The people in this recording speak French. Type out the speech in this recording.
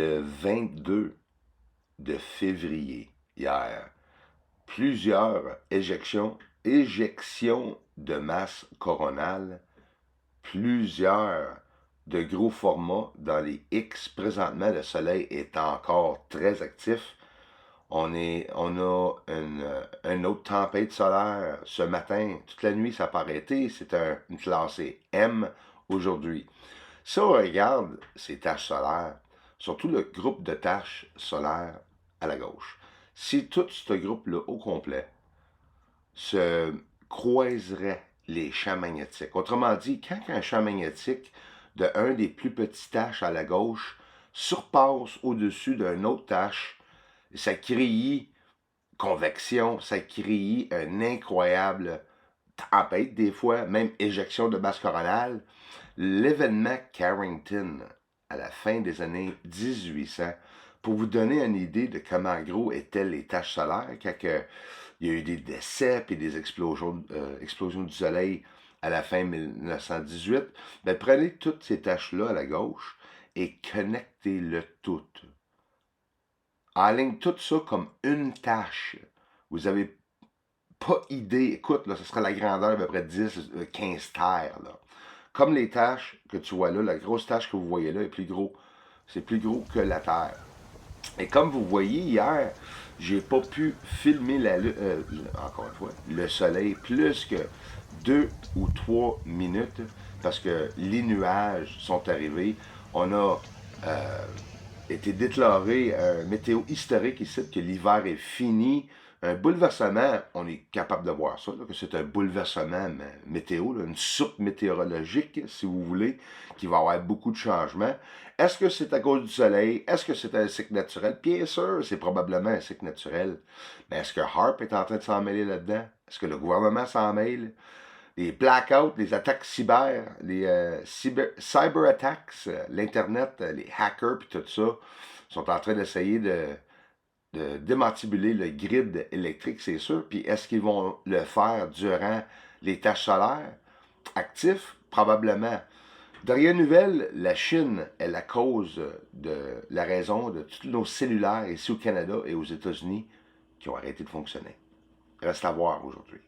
Le 22 de février, hier, plusieurs éjections de masse coronale, plusieurs de gros formats dans les X. Présentement, le soleil est encore très actif. On a une autre tempête solaire ce matin. Toute la nuit, ça n'a pas arrêté. C'est une classée M aujourd'hui. Si on regarde ces taches solaires, surtout le groupe de taches solaires à la gauche, si tout ce groupe-là au complet se croiserait les champs magnétiques, autrement dit, quand un champ magnétique de un des plus petits taches à la gauche surpasse au-dessus d'une autre tache, ça crée convection, ça crée une incroyable tempête, des fois, même éjection de masse coronale. L'événement Carrington, à la fin des années 1800, pour vous donner une idée de comment gros étaient les taches solaires, quand il y a eu des décès et des explosions du soleil à la fin 1918, ben, prenez toutes ces taches-là à la gauche et connectez-le toutes. Enligne tout ça comme une tache. Vous n'avez pas idée. Écoute, là, ce sera la grandeur d'à peu près 10-15 terres. Là. Comme les taches que tu vois là, la grosse tache que vous voyez là est plus gros. C'est plus gros que la Terre. Et comme vous voyez hier, j'ai pas pu filmer encore une fois, le soleil plus que 2 ou 3 minutes parce que les nuages sont arrivés. On a été déclaré un météo historique ici, que l'hiver est fini. Un bouleversement, on est capable de voir ça, là, que c'est un bouleversement météo, là, une soupe météorologique, si vous voulez, qui va avoir beaucoup de changements. Est-ce que c'est à cause du soleil? Est-ce que c'est un cycle naturel? Bien sûr, c'est probablement un cycle naturel. Mais est-ce que HAARP est en train de s'en mêler là-dedans? Est-ce que le gouvernement s'en mêle? Les blackouts, les attaques cyber, les cyber attacks, l'Internet, les hackers, puis tout ça, sont en train d'essayer de démantibuler le grid électrique, c'est sûr. Puis est-ce qu'ils vont le faire durant les tâches solaires? Actifs? Probablement. Dernière nouvelle, la Chine est la cause de la raison de tous nos cellulaires ici au Canada et aux États-Unis qui ont arrêté de fonctionner. Reste à voir aujourd'hui.